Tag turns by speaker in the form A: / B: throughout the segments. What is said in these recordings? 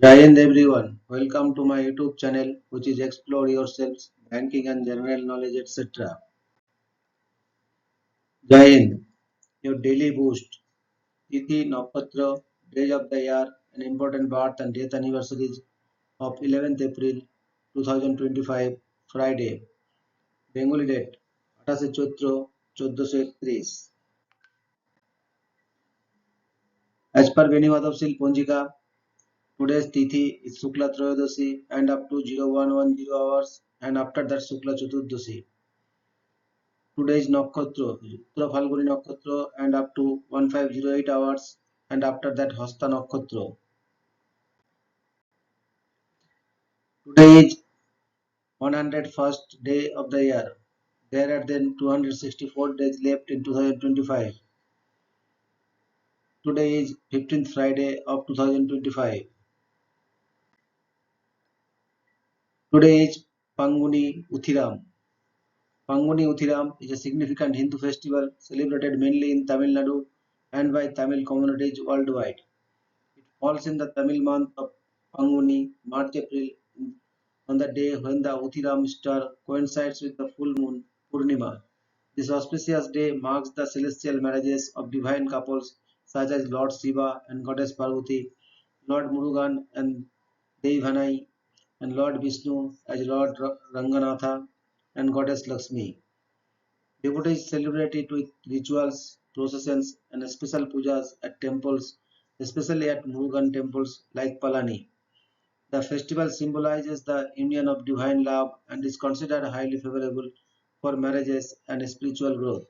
A: Jai Hind everyone, welcome to my YouTube channel which is Explore Yourselves, Banking and General Knowledge etc. Jai Hind, your daily boost. Tithi, Nakshatra, days of the year and important birth and death anniversaries of 11th April 2025, Friday. Bengali date, 28 Chaitra 1431. As per Beni Madhavsil Ponjika, today's Tithi is Shukla Trayodashi and up to 0110 hours and after that Shukla Chaturdashi. Today is Nakshatra, Uttar Phalguni Nakshatra and up to 1508 hours and after that Hasta Nakshatra. Today is 101st day of the year. There are then 264 days left in 2025. Today is 15th Friday of 2025. Today is Panguni Uthiram. Panguni Uthiram is a significant Hindu festival celebrated mainly in Tamil Nadu and by Tamil communities worldwide. It falls in the Tamil month of Panguni, March-April, on the day when the Uthiram star coincides with the full moon Purnima. This auspicious day marks the celestial marriages of divine couples such as Lord Shiva and Goddess Parvati, Lord Murugan and Devanai, and Lord Vishnu as Lord Ranganatha and Goddess Lakshmi. Devotees celebrate it with rituals, processions, and special pujas at temples, especially at Murugan temples like Palani. The festival symbolizes the union of divine love and is considered highly favorable for marriages and spiritual growth.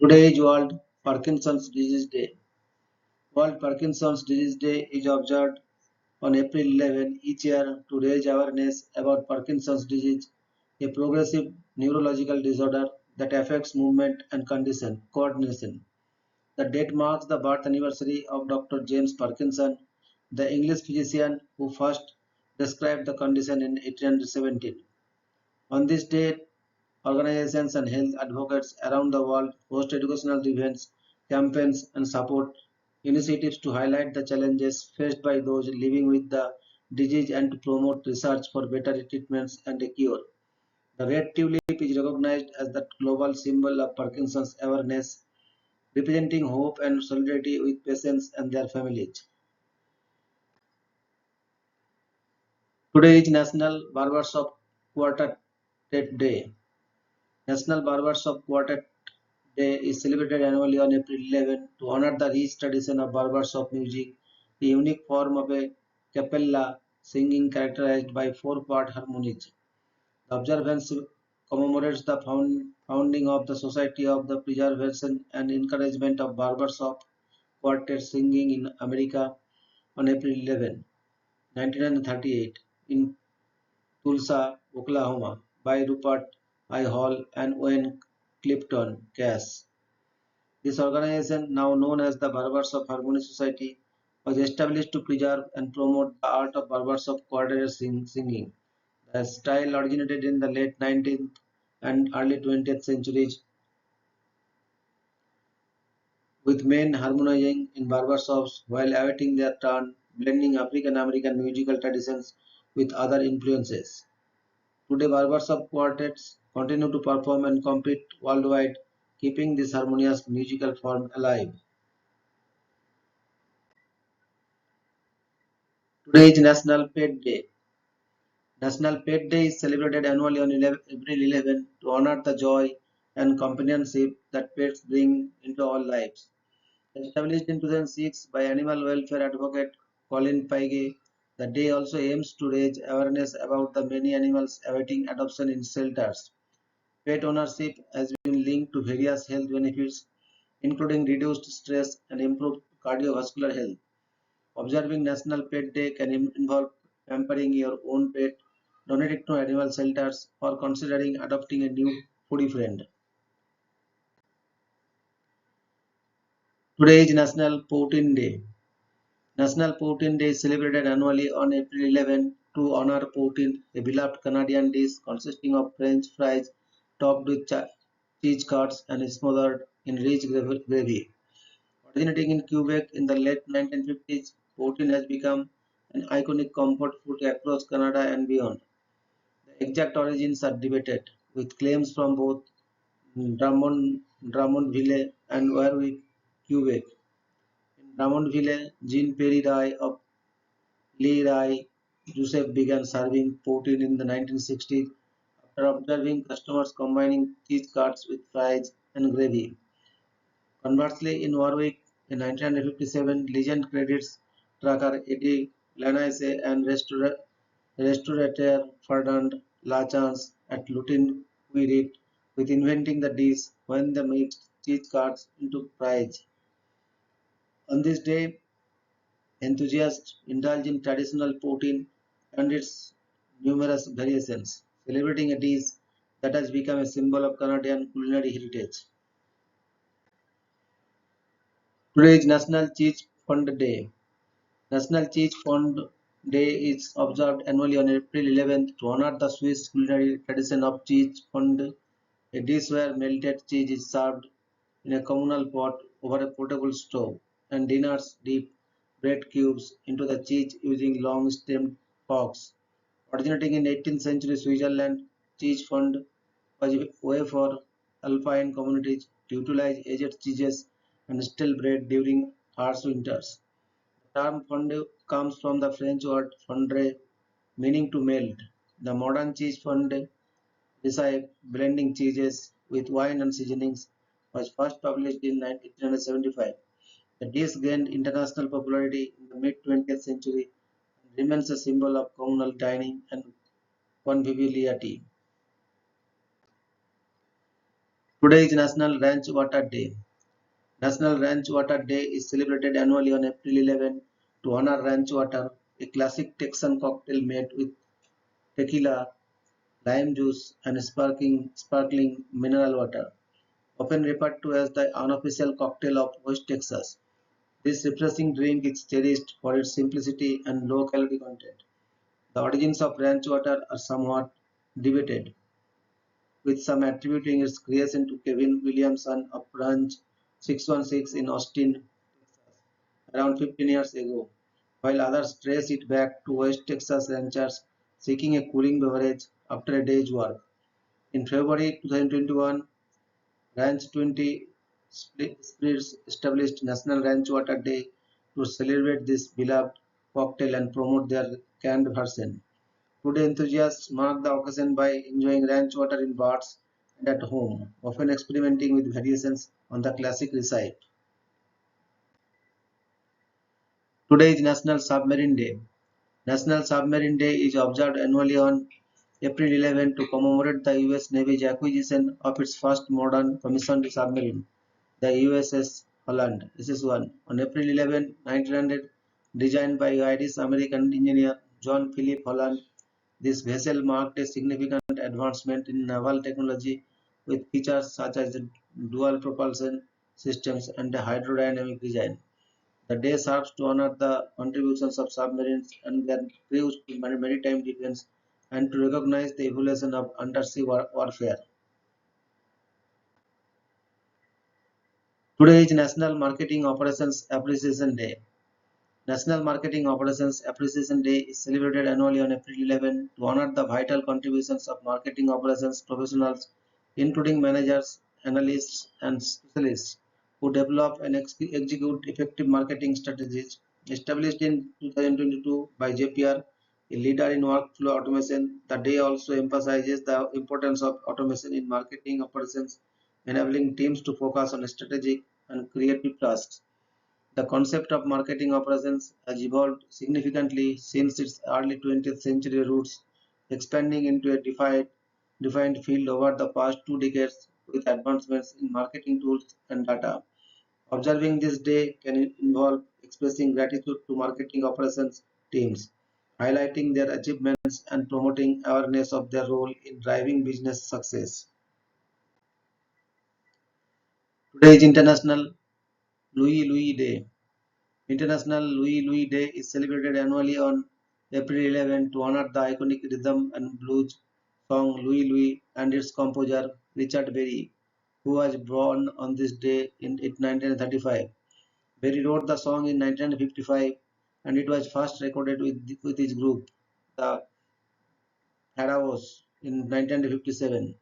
A: Today is World Parkinson's Disease Day. World Parkinson's Disease Day is observed on April 11 each year to raise awareness about Parkinson's disease, a progressive neurological disorder that affects movement and condition coordination. The date marks the birth anniversary of Dr. James Parkinson, the English physician who first described the condition in 1817. On this date, organizations and health advocates around the world host educational events, campaigns, and support initiatives to highlight the challenges faced by those living with the disease and to promote research for better treatments and a cure. The red tulip is recognized as the global symbol of Parkinson's awareness, representing hope and solidarity with patients and their families. Today is National Barbershop Quartet Day. National Barbershop Quartet Day is celebrated annually on April 11 to honor the rich tradition of barbershop music, a unique form of a cappella singing characterized by four-part harmonies. The observance commemorates the founding of the Society of the Preservation and Encouragement of Barbershop Quartet Singing in America on April 11, 1938 in Tulsa, Oklahoma by Rupert I. Hall and Wayne Clifton Cass. This organization, now known as the Barbershop Harmony Society, was established to preserve and promote the art of barbershop quartet singing. The style originated in the late 19th and early 20th centuries, with men harmonizing in barbershops while awaiting their turn, blending African American musical traditions with other influences. Today, barbershop quartets continue to perform and compete worldwide, keeping this harmonious musical form alive. Today is National Pet Day. National Pet Day is celebrated annually on April 11 to honor the joy and companionship that pets bring into our lives. Established in 2006 by animal welfare advocate Colin Feige, the day also aims to raise awareness about the many animals awaiting adoption in shelters. Pet ownership has been linked to various health benefits, including reduced stress and improved cardiovascular health. Observing National Pet Day can involve pampering your own pet, donating to animal shelters, or considering adopting a new foodie friend. Today is National Poutine Day. National Poutine Day is celebrated annually on April 11 to honor poutine, a beloved Canadian dish consisting of French fries topped with cheese curds and smothered in rich gravy. Originating in Quebec in the late 1950s, poutine has become an iconic comfort food across Canada and beyond. The exact origins are debated, with claims from both Drummondville and Warwick, Quebec. In Drummondville, Jean Perry Rai of Lee Rai Joseph began serving poutine in the 1960s after observing customers combining cheese curds with fries and gravy. Conversely, in Warwick in 1957, legend credits tracker Eddie Lanaise and restaurateur Ferdinand Lachance at Lutin Quirit with inventing the dish when they mixed cheese curds into fries. On this day, enthusiasts indulge in traditional poutine and its numerous variations, celebrating a dish that has become a symbol of Canadian culinary heritage. Today is National Cheese Fondue Day. National Cheese Fondue Day is observed annually on April 11th to honor the Swiss culinary tradition of cheese fondue, a dish where melted cheese is served in a communal pot over a portable stove, and dinners dip bread cubes into the cheese using long-stemmed forks. Originating in 18th century Switzerland, cheese fondue was a way for alpine communities to utilize aged cheeses and stale bread during harsh winters. The term fondue comes from the French word fondre, meaning to melt. The modern cheese fondue recipe, blending cheeses with wine and seasonings, was first published in 1875. The dish gained international popularity in the mid-20th century and remains a symbol of communal dining and conviviality. Today is National Ranch Water Day. National Ranch Water Day is celebrated annually on April 11 to honor ranch water, a classic Texan cocktail made with tequila, lime juice, and sparkling mineral water, often referred to as the unofficial cocktail of West Texas. This refreshing drink is cherished for its simplicity and low calorie content. The origins of ranch water are somewhat debated, with some attributing its creation to Kevin Williamson of Ranch 616 in Austin, Texas, around 15 years ago, while others trace it back to West Texas ranchers seeking a cooling beverage after a day's work. In February 2021, Ranch 20 Spirits established National Ranch Water Day to celebrate this beloved cocktail and promote their canned version. Today, enthusiasts mark the occasion by enjoying ranch water in bars and at home, often experimenting with variations on the classic recipe. Today is National Submarine Day. National Submarine Day is observed annually on April 11 to commemorate the US Navy's acquisition of its first modern commissioned submarine, the USS Holland SS-1, on April 11, 1900, designed by Irish-American engineer John Philip Holland. This vessel marked a significant advancement in naval technology with features such as dual propulsion systems and a hydrodynamic design. The day serves to honor the contributions of submarines and their crews to maritime defense and to recognize the evolution of undersea warfare. Today is National Marketing Operations Appreciation Day. National Marketing Operations Appreciation Day is celebrated annually on April 11 to honor the vital contributions of marketing operations professionals, including managers, analysts, and specialists, who develop and execute effective marketing strategies. Established in 2022 by JPR, a leader in workflow automation, the day also emphasizes the importance of automation in marketing operations, enabling teams to focus on strategic and creative tasks. The concept of marketing operations has evolved significantly since its early 20th century roots, expanding into a defined field over the past 2 decades with advancements in marketing tools and data. Observing this day can involve expressing gratitude to marketing operations teams, highlighting their achievements and promoting awareness of their role in driving business success. Today is International Louie Louie Day. International Louie Louie Day is celebrated annually on April 11 to honor the iconic rhythm and blues song Louie Louie and its composer Richard Berry, who was born on this day in 1935. where he wrote the song in 1955 and it was first recorded with his group, the Pharaohs, in 1957.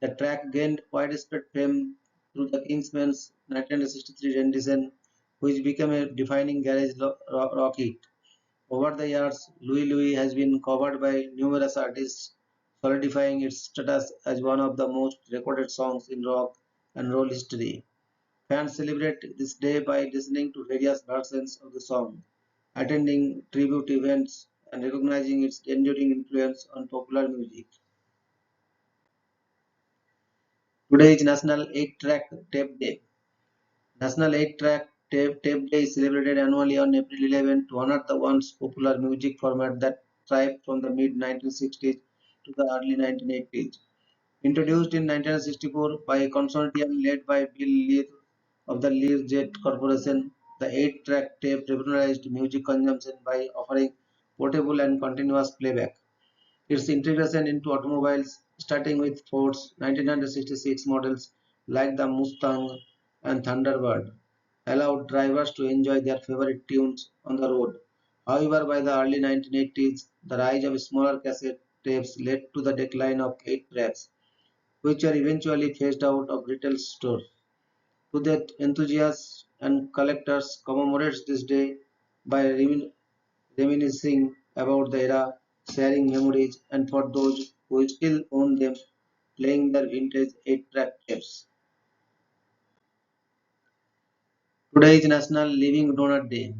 A: The track gained widespread fame through the Kingsmen's 1963 rendition, which became a defining garage rock hit. Over the years, Louie Louie has been covered by numerous artists, solidifying its status as one of the most recorded songs in rock and roll history. Fans celebrate this day by listening to various versions of the song, attending tribute events, and recognizing its enduring influence on popular music. Today is National 8-Track Tape Day. National 8-Track Tape Day is celebrated annually on April 11 to honor the once popular music format that thrived from the mid 1960s to the early 1980s. Introduced in 1964 by a consortium led by Bill Lear of the Learjet Corporation, the 8-track tape revolutionized music consumption by offering portable and continuous playback. Its integration into automobiles, starting with Ford's 1966 models like the Mustang and Thunderbird, allowed drivers to enjoy their favorite tunes on the road. However, by the early 1980s, the rise of smaller cassette tapes led to the decline of 8 tracks, which were eventually phased out of retail stores. To that, enthusiasts and collectors commemorate this day by reminiscing about the era, sharing memories, and for those who still own them, playing their vintage 8-track tapes. Today is National Living Donor Day.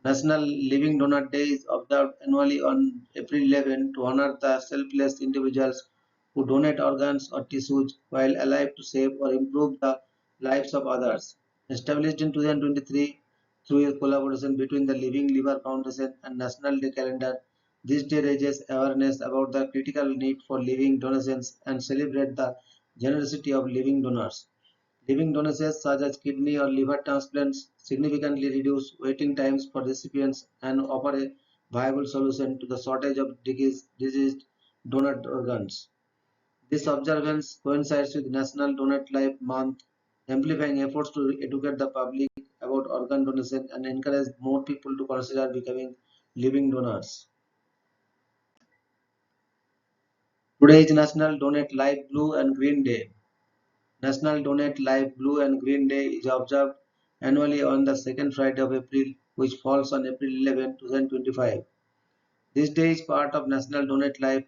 A: National Living Donor Day is observed annually on April 11 to honor the selfless individuals who donate organs or tissues while alive to save or improve the lives of others. Established in 2023 through a collaboration between the Living Liver Foundation and National Day Calendar, this day raises awareness about the critical need for living donations and celebrate the generosity of living donors. Living donations such as kidney or liver transplants significantly reduce waiting times for recipients and offer a viable solution to the shortage of diseased donor organs. This observance coincides with National Donate Life Month, amplifying efforts to educate the public about organ donation and encourage more people to consider becoming living donors. Today is National Donate Live Blue and Green Day. National Donate Live Blue and Green Day is observed annually on the second Friday of April, which falls on April 11, 2025. This day is part of National Donate Life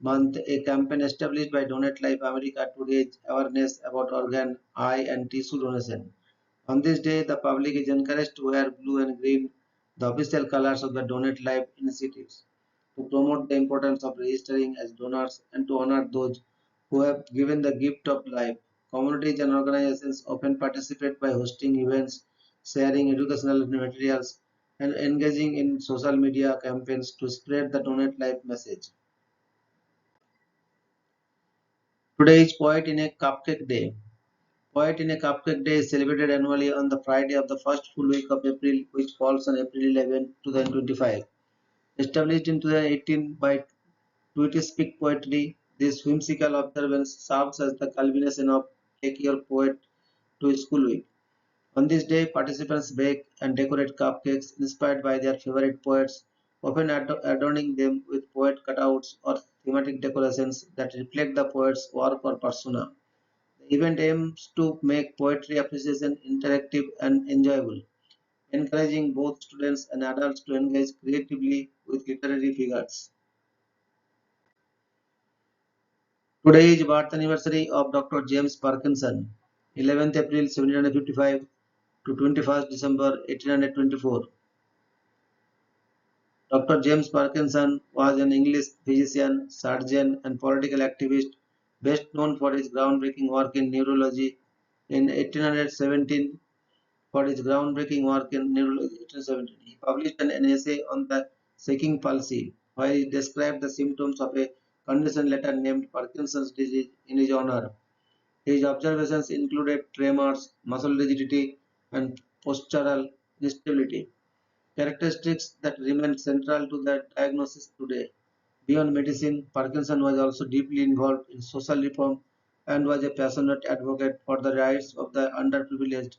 A: Month, a campaign established by Donate Life America to raise awareness about organ, eye, and tissue donation. On this day, the public is encouraged to wear blue and green, the official colors of the Donate Life initiatives, to promote the importance of registering as donors and to honor those who have given the gift of life. Communities and organizations often participate by hosting events, sharing educational materials, and engaging in social media campaigns to spread the Donate Life message. Today is Poet in a Cupcake Day. Poet in a Cupcake Day is celebrated annually on the Friday of the first full week of April, which falls on April 11, 2025. Established in 2018 by Tweety Speak Poetry, this whimsical observance serves as the culmination of Take Your Poet to School Week. On this day, participants bake and decorate cupcakes inspired by their favorite poets, often adorning them with poet cutouts or thematic decorations that reflect the poet's work or persona. The event aims to make poetry appreciation interactive and enjoyable, encouraging both students and adults to engage creatively with literary figures. Today is birth anniversary of Dr. James Parkinson, 11th April 1755 to 21st December 1824. Dr. James Parkinson was an English physician, surgeon, and political activist best known for his groundbreaking work in neurology. In 1817, for his groundbreaking work in neurology, 1817, he published an essay on the shaking palsy, where he described the symptoms of a condition later named Parkinson's disease in his honor. His observations included tremors, muscle rigidity, and postural instability, characteristics that remain central to the diagnosis today. Beyond medicine, Parkinson was also deeply involved in social reform and was a passionate advocate for the rights of the underprivileged.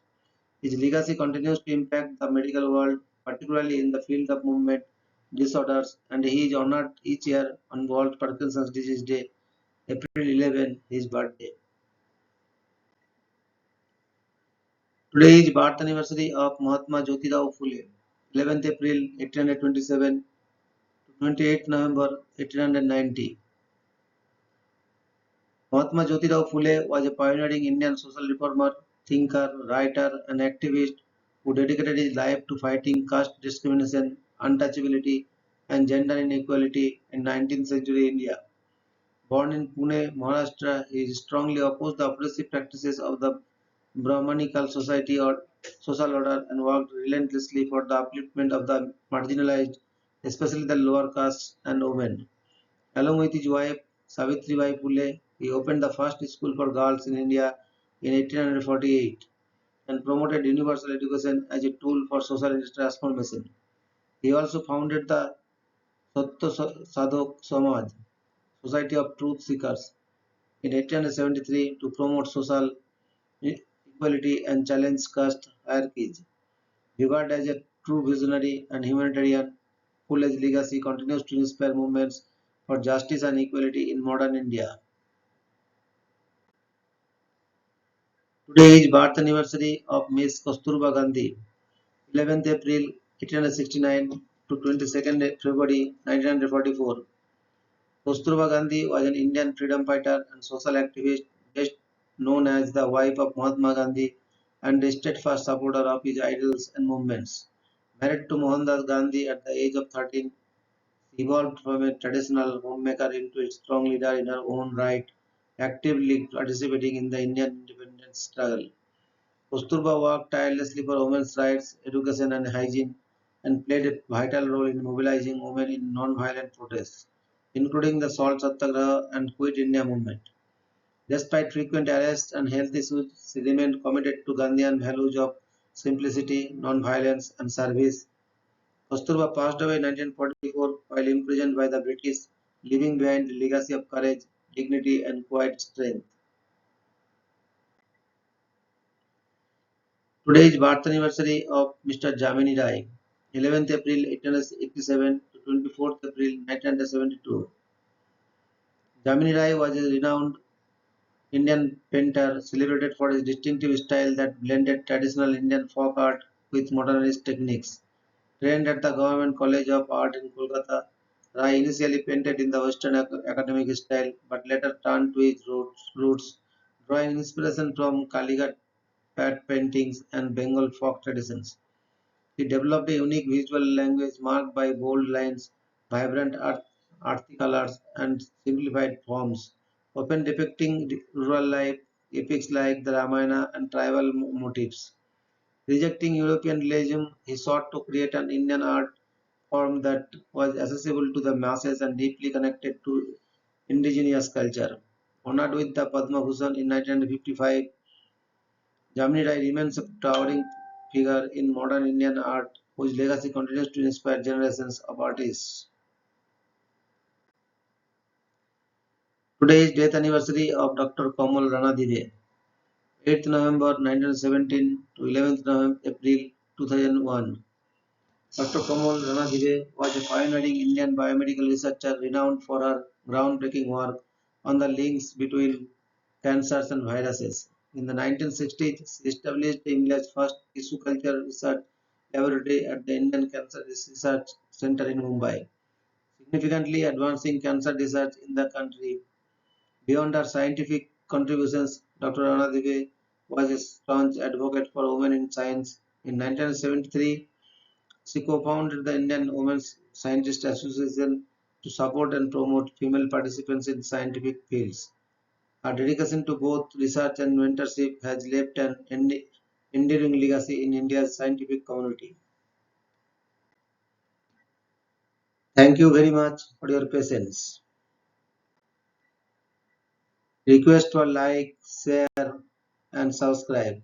A: His legacy continues to impact the medical world, particularly in the field of movement disorders, and he is honored each year on World Parkinson's Disease Day, April 11, his birthday. Today is birth anniversary of Mahatma Jyotirao Phule, 11th April 1827 to 28th November 1890. Mahatma Jyotirao Phule was a pioneering Indian social reformer, thinker, writer, and activist who dedicated his life to fighting caste discrimination, untouchability, and gender inequality in 19th century India. Born in Pune, Maharashtra, he strongly opposed the oppressive practices of the Brahmanical society or social order and worked relentlessly for the upliftment of the marginalized, especially the lower castes and women. Along with his wife Savitribai Phule, he opened the first school for girls in India in 1848 and promoted universal education as a tool for social transformation. He also founded the Satya Sadhok Samaj, Society of Truth Seekers, in 1873 to promote social equality and challenge caste hierarchies. Regarded as a true visionary and humanitarian, Phule's legacy continues to inspire movements for justice and equality in modern India. Today is birth anniversary of Miss Kasturba Gandhi, 11th April 1869 to 22nd February 1944. Kasturba Gandhi was an Indian freedom fighter and social activist best known as the wife of Mahatma Gandhi and a steadfast supporter of his ideals and movements. Married to Mohandas Gandhi at the age of 13, she evolved from a traditional homemaker into a strong leader in her own right, actively participating in the Indian independence struggle. Kasturba worked tirelessly for women's rights, education, and hygiene, and played a vital role in mobilizing women in non-violent protests, including the Salt Satyagraha and Quit India movement. Despite frequent arrests and health issues, she remained committed to Gandhian values of simplicity, non-violence, and service. Kasturba passed away in 1944 while imprisoned by the British, leaving behind a legacy of courage, dignity, and quiet strength. Today is birth anniversary of Mr. Jamini Rai, 11th April 1887 to 24th April 1972. Jamini Rai was a renowned Indian painter celebrated for his distinctive style that blended traditional Indian folk art with modernist techniques. Trained at the Government College of Art in Kolkata, Rai initially painted in the Western academic style but later turned to his roots, drawing inspiration from Kalighat pat paintings and Bengal folk traditions. He developed a unique visual language marked by bold lines, vibrant earthy colors, and simplified forms, often depicting rural life, epics like the Ramayana, and tribal motifs. Rejecting European realism, he sought to create an Indian art form that was accessible to the masses and deeply connected to indigenous culture. Honored with the Padma Bhushan in 1955, Jamni Rai remains a towering figure in modern Indian art whose legacy continues to inspire generations of artists. Today is death anniversary of Dr. Kamal Ranadive, 8th November 1917 to 11th November, April 2001. Dr. Kamal Ranadive was a pioneering Indian biomedical researcher renowned for her groundbreaking work on the links between cancers and viruses. In the 1960s, she established India's first tissue culture research laboratory at the Indian Cancer Research Center in Mumbai, significantly advancing cancer research in the country. Beyond her scientific contributions, Dr. Ranadive was a staunch advocate for women in science. In 1973, she co-founded the Indian Women's Scientists Association to support and promote female participants in scientific fields. Her dedication to both research and mentorship has left an enduring legacy in India's scientific community. Thank you very much for your patience. Request for like, share, and subscribe.